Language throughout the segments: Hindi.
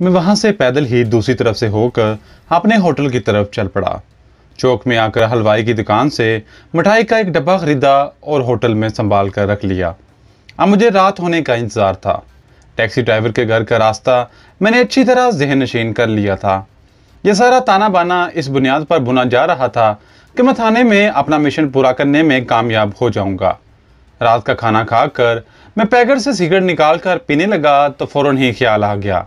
मैं वहां से पैदल ही दूसरी तरफ से होकर अपने होटल की तरफ चल पड़ा। चौक में आकर हलवाई की दुकान से मिठाई का एक डब्बा खरीदा और होटल में संभाल कर रख लिया। अब मुझे रात होने का इंतजार था। टैक्सी ड्राइवर के घर का रास्ता मैंने अच्छी तरह ज़हन नशीन कर लिया था। यह सारा ताना बाना इस बुनियाद पर बुना जा रहा था कि मैं थाने में अपना मिशन पूरा करने में कामयाब हो जाऊंगा। रात का खाना खाकर मैं पैकेट से सिगरेट निकाल कर पीने लगा तो फौरन ही ख्याल आ गया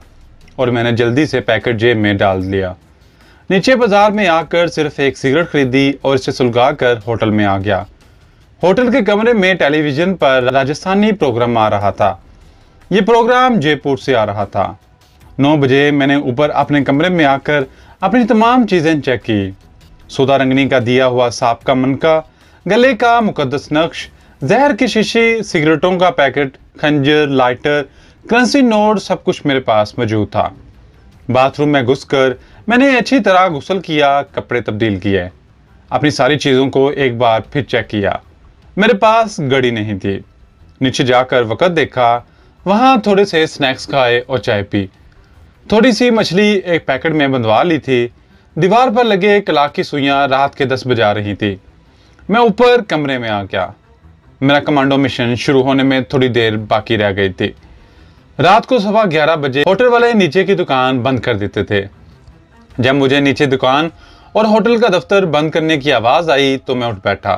और मैंने जल्दी से पैकेट जेब में डाल दिया। नीचे बाजार में आकर सिर्फ एक सिगरेट खरीदी और इसे सुलगा कर होटल में आ गया। होटल के कमरे में टेलीविजन पर राजस्थानी प्रोग्राम आ रहा था। ये प्रोग्राम जयपुर से आ रहा था। 9 बजे मैंने ऊपर अपने कमरे में आकर अपनी तमाम चीज़ें चेक की। सोदा रंगनी का दिया हुआ सांप का मनका, गले का मुकद्दस नक्श, जहर की शीशी, सिगरेटों का पैकेट, खंजर, लाइटर, करेंसी नोट, सब कुछ मेरे पास मौजूद था। बाथरूम में घुसकर मैंने अच्छी तरह गुस्ल किया, कपड़े तब्दील किए, अपनी सारी चीज़ों को एक बार फिर चेक किया। मेरे पास घड़ी नहीं थी। नीचे जाकर वक़्त देखा, वहाँ थोड़े से स्नैक्स खाए और चाय पी। थोड़ी सी मछली एक पैकेट में बंधवा ली थी। दीवार पर लगे क्लॉक की सुइयां रात के 10 बजा रही थी। मैं ऊपर कमरे में आ गया। मेरा कमांडो मिशन शुरू होने में थोड़ी देर बाकी रह गई थी। रात को सवा 11 बजे होटल वाले नीचे की दुकान बंद कर देते थे। जब मुझे नीचे दुकान और होटल का दफ्तर बंद करने की आवाज आई तो मैं उठ बैठा।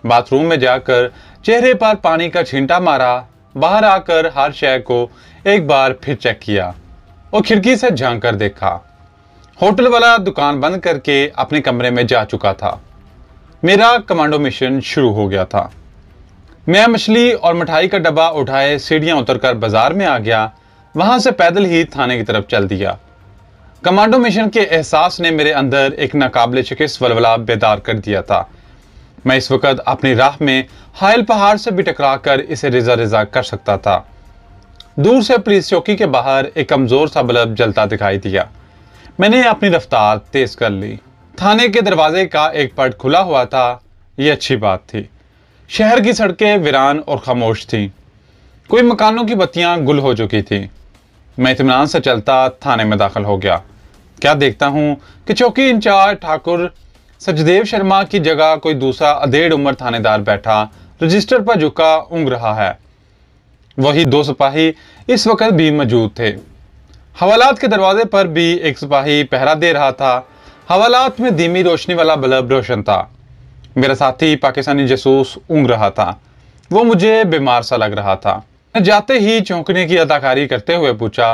बाथरूम में जाकर चेहरे पर पानी का छींटा मारा, बाहर आकर हर शय को एक बार फिर चेक किया और खिड़की से झांक कर देखा। होटल वाला दुकान बंद करके अपने कमरे में जा चुका था। मेरा कमांडो मिशन शुरू हो गया था। मैं मछली और मिठाई का डब्बा उठाए सीढ़ियां उतरकर बाजार में आ गया। वहां से पैदल ही थाने की तरफ चल दिया। कमांडो मिशन के एहसास ने मेरे अंदर एक नाकाबिले शिकस्त वलवला बेदार कर दिया था। मैं इस वक्त अपनी राह में हायल पहाड़ से भी टकरा कर इसे रिजा रिजा कर सकता था। दूर से पुलिस चौकी के बाहर एक कमजोर सा बल्ब जलता दिखाई दिया। मैंने अपनी रफ्तार तेज कर ली। थाने के दरवाजे का एक पट खुला हुआ था। ये अच्छी बात थी। शहर की सड़कें वीरान और खामोश थीं। कोई मकानों की बत्तियां गुल हो चुकी थी। मैं इत्मीनान से चलता थाने में दाखिल हो गया। क्या देखता हूं कि चौकी इंचार्ज ठाकुर सचदेव शर्मा की जगह कोई दूसरा अधेड़ उम्र थानेदार बैठा रजिस्टर पर झुका ऊँग रहा है। वही 2 सिपाही इस वक्त भी मौजूद थे। हवालात के दरवाजे पर भी एक सिपाही पहरा दे रहा था। हवालात में धीमी रोशनी वाला बल्ब रोशन था। मेरा साथी पाकिस्तानी जासूस ऊँग रहा था। वो मुझे बीमार सा लग रहा था। मैं जाते ही चौंकने की अदाकारी करते हुए पूछा,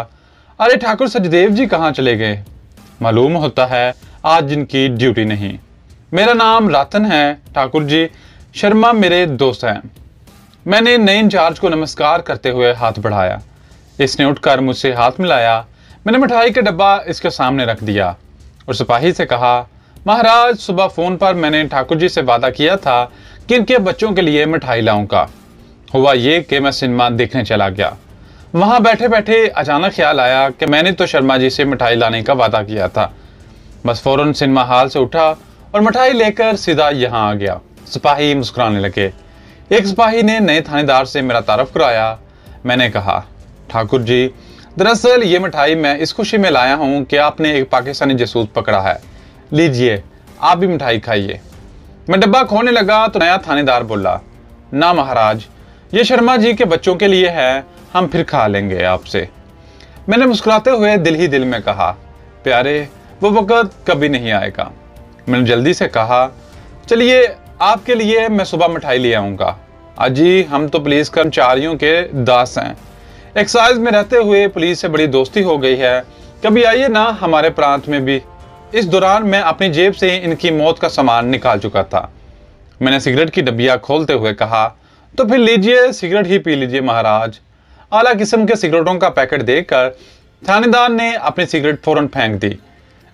अरे ठाकुर सचदेव जी कहाँ चले गए? मालूम होता है आज जिनकी ड्यूटी नहीं। मेरा नाम रातन है ठाकुर जी, शर्मा मेरे दोस्त हैं। मैंने नए इंचार्ज को नमस्कार करते हुए हाथ बढ़ाया। इसने उठकर मुझसे हाथ मिलाया। मैंने मिठाई का डब्बा इसके सामने रख दिया और सिपाही से कहा, महाराज सुबह फ़ोन पर मैंने ठाकुर जी से वादा किया था कि इनके बच्चों के लिए मिठाई लाऊंगा। हुआ ये कि मैं सिनेमा देखने चला गया। वहाँ बैठे बैठे अचानक ख्याल आया कि मैंने तो शर्मा जी से मिठाई लाने का वादा किया था। बस फौरन सिनेमा हॉल से उठा और मिठाई लेकर सीधा यहाँ आ गया। सिपाही मुस्कुराने लगे। एक सिपाही ने नए थानेदार से मेरा तारफ़ कराया। मैंने कहा, ठाकुर जी दरअसल ये मिठाई मैं इस खुशी में लाया हूँ कि आपने एक पाकिस्तानी जासूस पकड़ा है। लीजिए आप भी मिठाई खाइए। मैं डब्बा खोलने लगा तो नया थानेदार बोला, ना महाराज ये शर्मा जी के बच्चों के लिए है, हम फिर खा लेंगे आपसे। मैंने मुस्कुराते हुए दिल ही दिल में कहा, प्यारे वो वक़्त कभी नहीं आएगा। मैंने जल्दी से कहा, चलिए आपके लिए मैं सुबह मिठाई ले आऊँगा। अजी हम तो पुलिस कर्मचारियों के दास हैं। एक्साइज में रहते हुए पुलिस से बड़ी दोस्ती हो गई है। कभी आइए ना हमारे प्रांत में भी। इस दौरान मैं अपनी जेब से इनकी मौत का सामान निकाल चुका था। मैंने सिगरेट की डब्बियाँ खोलते हुए कहा, तो फिर लीजिए सिगरेट ही पी लीजिए महाराज। आला किस्म के सिगरेटों का पैकेट देकर थानेदार ने अपनी सिगरेट फौरन फेंक दी।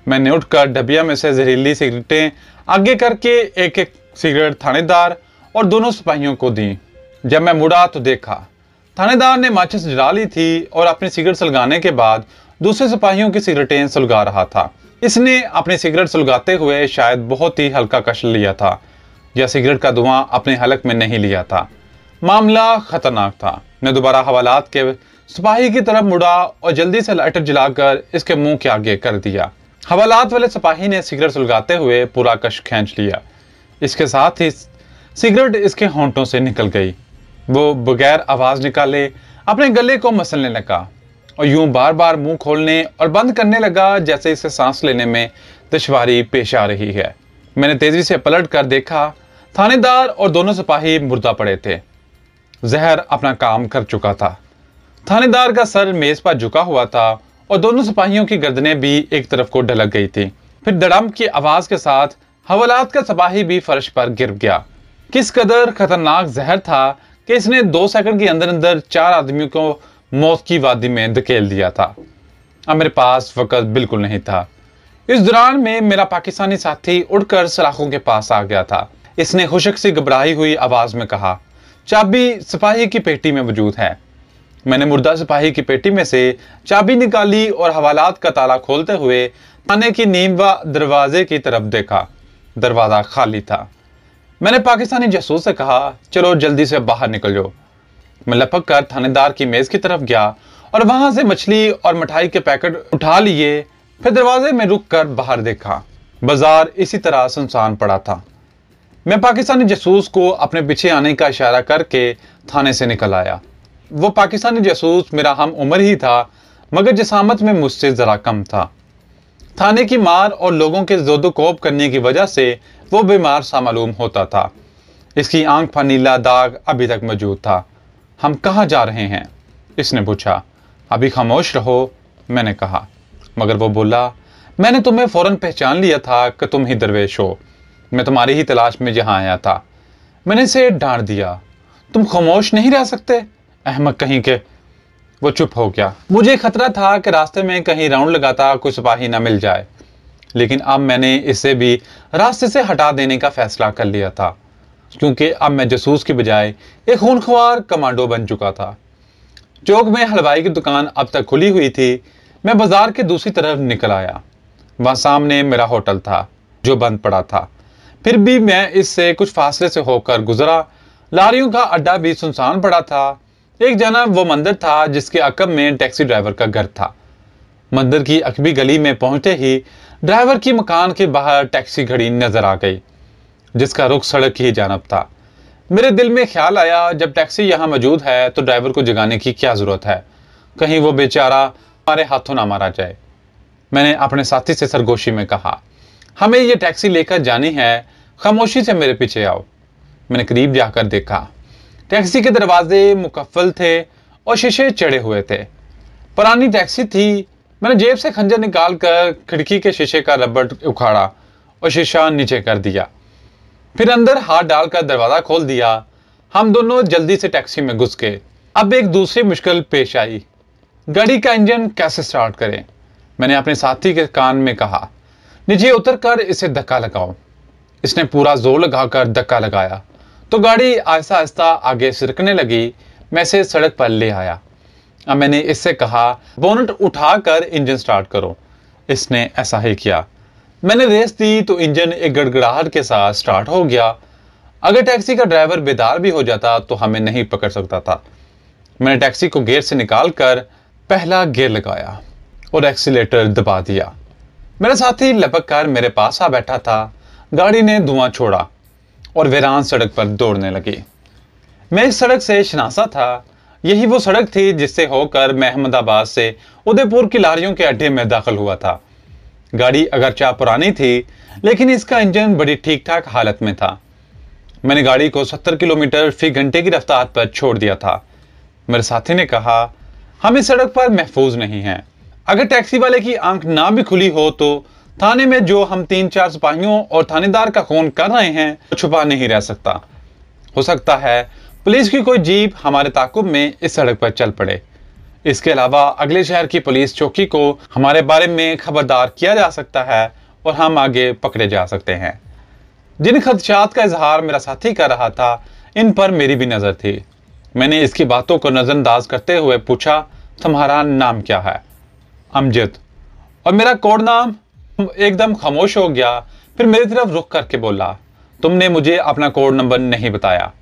मैंने उठकर डब्बिया में से जहरीली सिगरेटें आगे करके एक एक सिगरेट थानेदार और दोनों सिपाहियों को दी। जब मैं मुड़ा तो देखा थानेदार ने माचिस जला ली थी और अपनी सिगरेट सुलगाने के बाद दूसरे सिपाहियों की सिगरेटें सुलगा रहा था। इसने अपनी सिगरेट सुलगाते हुए शायद बहुत ही हल्का कश लिया था या सिगरेट का धुआं अपने हलक में नहीं लिया था। मामला खतरनाक था। मैं दोबारा हवालात के सिपाही की तरफ मुड़ा और जल्दी से लाइटर जलाकर इसके मुंह के आगे कर दिया। हवालात वाले सिपाही ने सिगरेट सुलगाते हुए पूरा कश खींच लिया। इसके साथ ही सिगरेट इसके होंठों से निकल गई। वो बगैर आवाज निकाले अपने गले को मसलने लगा और यूं बार बार मुंह खोलने और बंद करने लगा जैसे इसे सांस लेने में दुश्वारी पेश आ रही है। मैंने तेजी से पलट कर देखा, थानेदार और दोनों सिपाही मुर्दा पड़े थे। जहर अपना काम कर चुका था। थानेदार का सर मेज पर झुका हुआ था और दोनों सिपाहियों की गर्दनें भी एक तरफ को ढलक गई थी। फिर धड़ाम की आवाज के साथ हवालात का सिपाही भी फर्श पर गिर गया। किस कदर खतरनाक जहर था कि इसने 2 सेकंड के अंदर अंदर 4 आदमियों को मौत की वादी में धकेल दिया था। अब मेरे पास वक्त बिल्कुल नहीं था। इस दौरान में मेरा पाकिस्तानी साथी उड़कर सलाखों के पास आ गया था। इसने खुशक सी घबराई हुई आवाज में कहा, चाबी सिपाही की पेटी में मौजूद है। मैंने मुर्दा सिपाही की पेटी में से चाबी निकाली और हवालात का ताला खोलते हुए थाने की नींव व दरवाजे की तरफ देखा। दरवाजा खाली था। मैंने पाकिस्तानी जासूस से कहा, चलो जल्दी से बाहर निकल जाओ। मैं लपक कर थानेदार की मेज की तरफ गया और वहां से मछली और मिठाई के पैकेट उठा लिए। फिर दरवाजे में रुक कर बाहर देखा। बाजार इसी तरह सुनसान पड़ा था। मैं पाकिस्तानी जासूस को अपने पीछे आने का इशारा करके थाने से निकल आया। वो पाकिस्तानी जासूस मेरा हम उम्र ही था, मगर जसामत में मुझसे जरा कम था। थाने की मार और लोगों के जोदोकोब करने की वजह से वो बीमार सा मालूम होता था। इसकी आंख पर नीला दाग अभी तक मौजूद था। हम कहाँ जा रहे हैं? इसने पूछा। अभी खामोश रहो, मैंने कहा। मगर वो बोला, मैंने तुम्हें फौरन पहचान लिया था कि तुम ही दरवेश हो। मैं तुम्हारी ही तलाश में यहाँ आया था। मैंने इसे डांट दिया। तुम खामोश नहीं रह सकते, अहमक कहीं के। वो चुप हो गया। मुझे खतरा था कि रास्ते में कहीं राउंड लगाता कोई सिपाही ना मिल जाए, लेकिन अब मैंने इसे भी रास्ते से हटा देने का फैसला कर लिया था, क्योंकि अब मैं जासूस की बजाय एक खूनख्वार कमांडो बन चुका था। चौक में हलवाई की दुकान अब तक खुली हुई थी। मैं बाजार के दूसरी तरफ निकल आया। वहां सामने मेरा होटल था जो बंद पड़ा था। फिर भी मैं इससे कुछ फासले से होकर गुजरा। लारियों का अड्डा भी सुनसान पड़ा था। एक जना वो मंदिर था जिसके अकब में टैक्सी ड्राइवर का घर था। मंदिर की अकबी गली में पहुंचते ही ड्राइवर की मकान के बाहर टैक्सी खड़ी नजर आ गई, जिसका रुख सड़क की जानब था। मेरे दिल में ख्याल आया, जब टैक्सी यहाँ मौजूद है तो ड्राइवर को जगाने की क्या जरूरत है, कहीं वो बेचारा हमारे हाथों ना मारा जाए। मैंने अपने साथी से सरगोशी में कहा, हमें ये टैक्सी लेकर जानी है, खामोशी से मेरे पीछे आओ। मैंने करीब जाकर देखा। टैक्सी के दरवाजे मुकफ्फल थे और शीशे चढ़े हुए थे। पुरानी टैक्सी थी। मैंने जेब से खंजर निकाल कर खिड़की के शीशे का रबड़ उखाड़ा और शीशा नीचे कर दिया। फिर अंदर हाथ डालकर दरवाजा खोल दिया। हम दोनों जल्दी से टैक्सी में घुस गए। अब एक दूसरी मुश्किल पेश आई, गाड़ी का इंजन कैसे स्टार्ट करें। मैंने अपने साथी के कान में कहा, नीचे उतरकर इसे धक्का लगाओ। इसने पूरा जोर लगाकर धक्का लगाया तो गाड़ी आहिस्ता आहिस्ता आगे सिरकने लगी। मैं इसे सड़क पर ले आया। अब मैंने इससे कहा, बोनट उठाकर इंजन स्टार्ट करो। इसने ऐसा ही किया। मैंने रेस दी तो इंजन एक गड़गड़ाहट के साथ स्टार्ट हो गया। अगर टैक्सी का ड्राइवर बेदार भी हो जाता तो हमें नहीं पकड़ सकता था। मैंने टैक्सी को गियर से निकालकर पहला गियर लगाया और एक्सीलेटर दबा दिया। मेरा साथी लपक कर मेरे पास आ बैठा था। गाड़ी ने धुआं छोड़ा और वीरान सड़क पर दौड़ने लगी। मैं इस सड़क से शनासा था। यही वो सड़क थी जिससे होकर मैं अहमदाबाद से उदयपुर की लारियों के अड्डे में दाखिल हुआ था। गाड़ी अगरचे पुरानी थी, लेकिन इसका इंजन बड़ी ठीक ठाक हालत में था। मैंने गाड़ी को 70 किलोमीटर फी घंटे की रफ्तार पर छोड़ दिया था। मेरे साथी ने कहा, हम इस सड़क पर महफूज नहीं हैं। अगर टैक्सी वाले की आंख ना भी खुली हो तो थाने में जो हम 3-4 सिपाहियों और थानेदार का खून कर रहे हैं तो छुपा नहीं रह सकता। हो सकता है पुलिस की कोई जीप हमारे ताकुब में इस सड़क पर चल पड़े। इसके अलावा अगले शहर की पुलिस चौकी को हमारे बारे में खबरदार किया जा सकता है और हम आगे पकड़े जा सकते हैं। जिन खदशात का इजहार मेरा साथी कर रहा था, इन पर मेरी भी नजर थी। मैंने इसकी बातों को नजरअंदाज करते हुए पूछा, तुम्हारा नाम क्या है? अमजद। और मेरा कोड नाम? एकदम खामोश हो गया। फिर मेरी तरफ रुख करके बोला, तुमने मुझे अपना कोड नंबर नहीं बताया।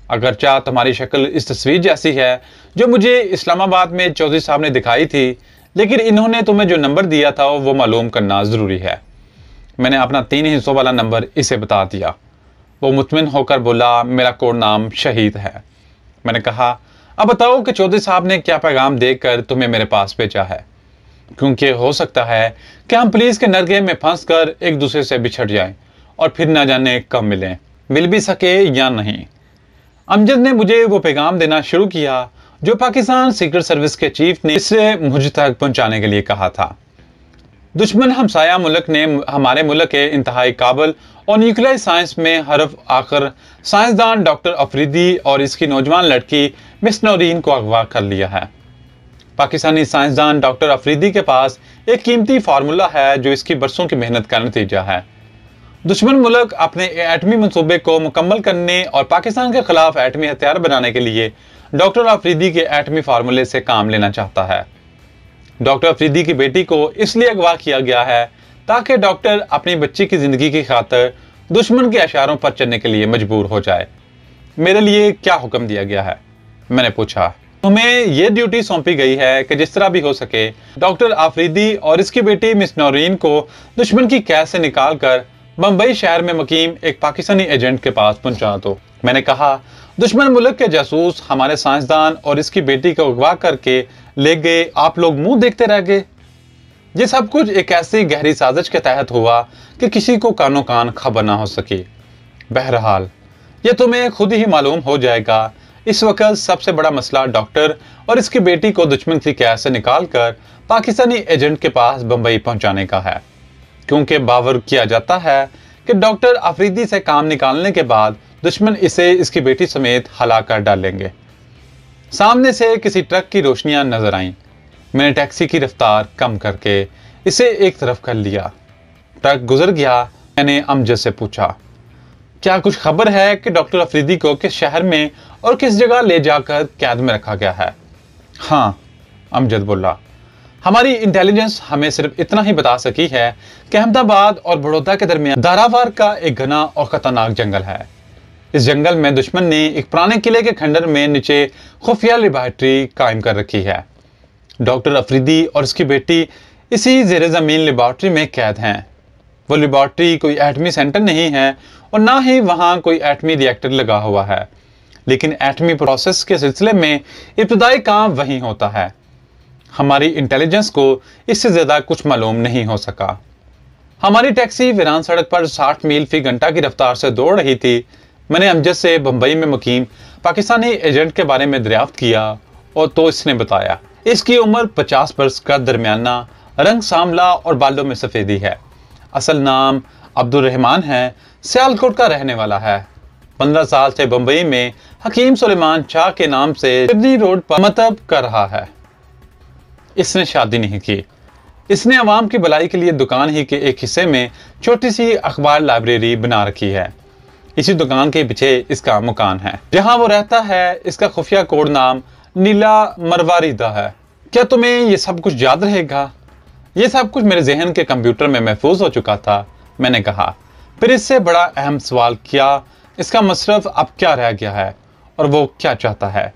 अगरचा तुम्हारी शक्ल इस तस्वीर जैसी है जो मुझे इस्लामाबाद में चौधरी साहब ने दिखाई थी, लेकिन इन्होंने तुम्हें जो नंबर दिया था वो मालूम करना ज़रूरी है। मैंने अपना 3 हिस्सों वाला नंबर इसे बता दिया। वो मुतमिन होकर बोला, मेरा कोड नाम शहीद है। मैंने कहा, अब बताओ कि चौधरी साहब ने क्या पैगाम देकर तुम्हें मेरे पास भेजा है, क्योंकि हो सकता है कि हम पुलिस के नरगे में फंसकर एक दूसरे से बिछड़ जाएं और फिर न जाने कब मिल भी सके या नहीं। अमजद ने मुझे वो पैगाम देना शुरू किया जो पाकिस्तान सीक्रेट सर्विस के चीफ ने इसे मुझ तक पहुंचाने के लिए कहा था। दुश्मन हमसाया मुल्क ने हमारे मुल्क के इंतहाई काबिल और न्यूक्लियर साइंस में हरफ आखिर साइंसदान डॉक्टर अफरीदी और इसकी नौजवान लड़की मिस नौरीन को अगवा कर लिया है। पाकिस्तानी साइंसदान डॉक्टर अफरीदी के पास एक कीमती फार्मूला है जो इसकी बरसों की मेहनत का नतीजा है। दुश्मन मुल्क अपने एटमी मंसूबे को मुकम्मल करने और पाकिस्तान के खिलाफ एटमी हथियार बनाने के लिए डॉक्टर अफरीदी के एटमी फार्मूले से काम लेना चाहता है। डॉक्टर अफरीदी की बेटी को इसलिए अगवा किया गया है ताकि डॉक्टर अपनी बच्ची की जिंदगी की खातिर दुश्मन के इशारों पर चलने के लिए मजबूर हो जाए। मेरे लिए क्या हुक्म दिया गया है? मैंने पूछा। तुम्हें यह ड्यूटी सौंपी गई है कि जिस तरह भी हो सके डॉक्टर अफरीदी और इसकी बेटी मिस नौरीन को दुश्मन की कैद से निकाल कर बम्बई शहर में मुकीम एक पाकिस्तानी एजेंट के पास पहुंचा दो। मैंने कहा, दुश्मन मुल्क के जासूस हमारे साइंसदान और इसकी बेटी को अगवा करके ले गए, आप लोग मुंह देखते रह गए। ये सब कुछ एक ऐसी गहरी साजिश के तहत हुआ कि किसी को कानो कान खबर ना हो सकी। बहरहाल ये तुम्हें खुद ही मालूम हो जाएगा। इस वक्त सबसे बड़ा मसला डॉक्टर और इसकी बेटी को दुश्मन की कैद से निकाल कर पाकिस्तानी एजेंट के पास बम्बई पहुंचाने का है, क्योंकि बावर किया जाता है कि डॉक्टर अफरीदी से काम निकालने के बाद दुश्मन इसे इसकी बेटी समेत हला कर डालेंगे। सामने से किसी ट्रक की रोशनियां नजर आईं। मैंने टैक्सी की रफ्तार कम करके इसे एक तरफ कर लिया। ट्रक गुजर गया। मैंने अमजद से पूछा, क्या कुछ खबर है कि डॉक्टर अफरीदी को किस शहर में और किस जगह ले जाकर कैद में रखा गया है? हाँ, अमजद बोला। हमारी इंटेलिजेंस हमें सिर्फ इतना ही बता सकी है कि अहमदाबाद और बड़ौदा के दरमियान दारावार का एक घना और खतरनाक जंगल है। इस जंगल में दुश्मन ने एक पुराने किले के खंडर में नीचे खुफिया लेबॉर्ट्री कायम कर रखी है। डॉक्टर अफरीदी और उसकी बेटी इसी जेर ज़मीन लेबॉर्ट्री में कैद हैं। वो लेबॉर्ट्री कोई एटमी सेंटर नहीं है और ना ही वहाँ कोई एटमी रिएक्टर लगा हुआ है, लेकिन एटमी प्रोसेस के सिलसिले में इब्तदाई काम वहीं होता है। हमारी इंटेलिजेंस को इससे ज़्यादा कुछ मालूम नहीं हो सका। हमारी टैक्सी वीरान सड़क पर 60 मील फी घंटा की रफ्तार से दौड़ रही थी। मैंने अमजद से बम्बई में मुकीम पाकिस्तानी एजेंट के बारे में दरियाफ्त किया और तो इसने बताया इसकी उम्र 50 वर्ष का दरमियाना, रंग सांवला और बालों में सफ़ेदी है। असल नाम अब्दुल रहमान है, सियालकोट का रहने वाला है। 15 साल से बम्बई में हकीम सुलेमान शाह के नाम से सिडनी रोड पर मतब कर रहा है। इसने शादी नहीं की। इसने अवाम की भलाई के लिए दुकान ही के एक हिस्से में छोटी सी अखबार लाइब्रेरी बना रखी है। इसी दुकान के पीछे इसका मकान है। जहां वो रहता है इसका खुफिया कोड नाम नीला मरवारीदा है। क्या तुम्हें ये सब कुछ याद रहेगा? ये सब कुछ मेरे जहन के कंप्यूटर में महफूज हो चुका था। मैंने कहा। फिर इससे बड़ा अहम सवाल, क्या इसका मसरफ अब क्या रह गया है और वो क्या चाहता है?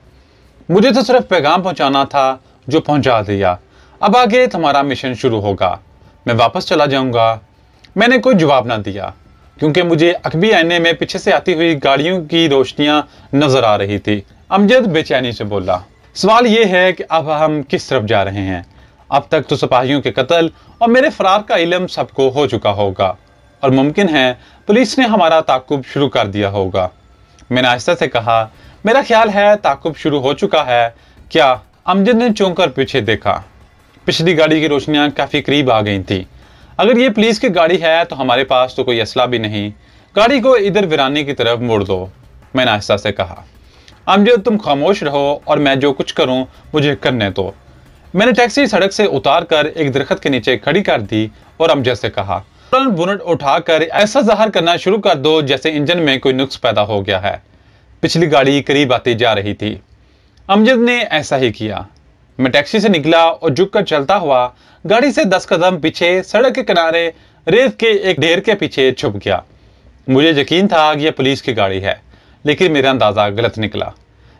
मुझे तो सिर्फ पैगाम पहुंचाना था, जो पहुंचा दिया। अब आगे तुम्हारा मिशन शुरू होगा। मैं वापस चला जाऊंगा। मैंने कोई जवाब ना दिया क्योंकि मुझे अकबी आईने में पीछे से आती हुई गाड़ियों की रोशनियां नजर आ रही थी। अमजद बेचैनी से बोला, सवाल ये है कि अब हम किस तरफ जा रहे हैं? अब तक तो सिपाहियों के कत्ल और मेरे फरार का इल्म सबको हो चुका होगा और मुमकिन है पुलिस ने हमारा ताकुब शुरू कर दिया होगा। मैंने आहिस्ता से कहा, मेरा ख्याल है ताकुब शुरू हो चुका है। क्या? अमजद ने चौंक कर पीछे देखा। पिछली गाड़ी की रोशनियां काफी करीब आ गई थी। अगर ये पुलिस की गाड़ी है तो हमारे पास तो कोई असला भी नहीं। गाड़ी को इधर वीराने की तरफ मोड़ दो। मैंने आहिस्ता से कहा। अमजद, तुम खामोश रहो और मैं जो कुछ करूं मुझे करने दो। मैंने टैक्सी सड़क से उतार कर एक दरख्त के नीचे खड़ी कर दी और अमजद से कहा, तुरंत बोनट उठाकर ऐसा जाहिर करना शुरू कर दो जैसे इंजन में कोई नुक्स पैदा हो गया है। पिछली गाड़ी करीब आती जा रही थी। अमजद ने ऐसा ही किया। मैं टैक्सी से निकला और झुक कर चलता हुआ गाड़ी से 10 कदम पीछे सड़क के किनारे रेत के एक ढेर के पीछे छुप गया। मुझे यकीन था कि यह पुलिस की गाड़ी है, लेकिन मेरा अंदाज़ा गलत निकला।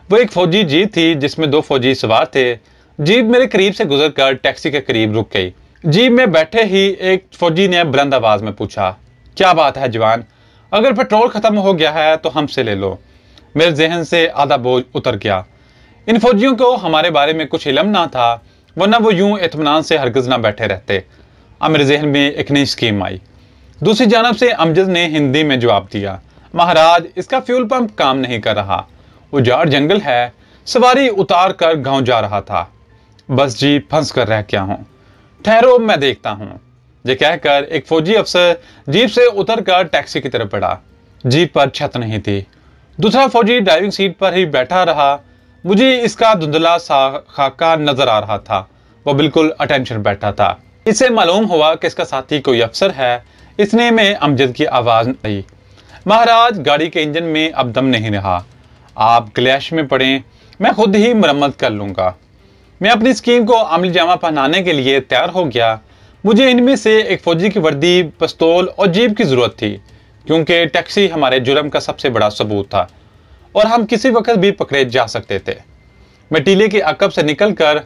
वो एक फौजी जीप थी जिसमें 2 फौजी सवार थे। जीप मेरे करीब से गुजरकर टैक्सी के करीब रुक गई। जीप में बैठे ही एक फौजी ने बुलंद आवाज में पूछा, क्या बात है जवान, अगर पेट्रोल खत्म हो गया है तो हमसे ले लो। मेरे जहन से आधा बोझ उतर गया। इन फौजियों को हमारे बारे में कुछ इल्म ना था, वरना वो यूं इत्मीनान से हरगिज ना बैठे रहते। अब मेरे जहन में एक नई स्कीम आई। दूसरी जानब से अमजद ने हिंदी में जवाब दिया, महाराज इसका फ्यूल पंप काम नहीं कर रहा, उजाड़ जंगल है, सवारी उतार कर गांव जा रहा था, बस जीप फंस कर रह गया हूँ, ठहरो मैं देखता हूँ। ये कहकर एक फौजी अफसर जीप से उतरकर टैक्सी की तरफ बढ़ा। जीप पर छत नहीं थी। दूसरा फौजी ड्राइविंग सीट पर ही बैठा रहा। मुझे इसका धुंधला सा खाका नजर आ रहा था। वो बिल्कुल अटेंशन बैठा था। इससे मालूम हुआ कि इसका साथी कोई अफसर है। इतने में अमजद की आवाज आई, महाराज गाड़ी के इंजन में अब दम नहीं रहा, आप क्लैश में पड़े, मैं खुद ही मरम्मत कर लूंगा। मैं अपनी स्कीम को अमली जामा पहनाने के लिए तैयार हो गया। मुझे इनमें से एक फौजी की वर्दी, पिस्तौल और जीप की जरूरत थी, क्योंकि टैक्सी हमारे जुर्म का सबसे बड़ा सबूत था और हम किसी वक्त भी पकड़े जा सकते थे। मैं टीले के अकब से निकलकर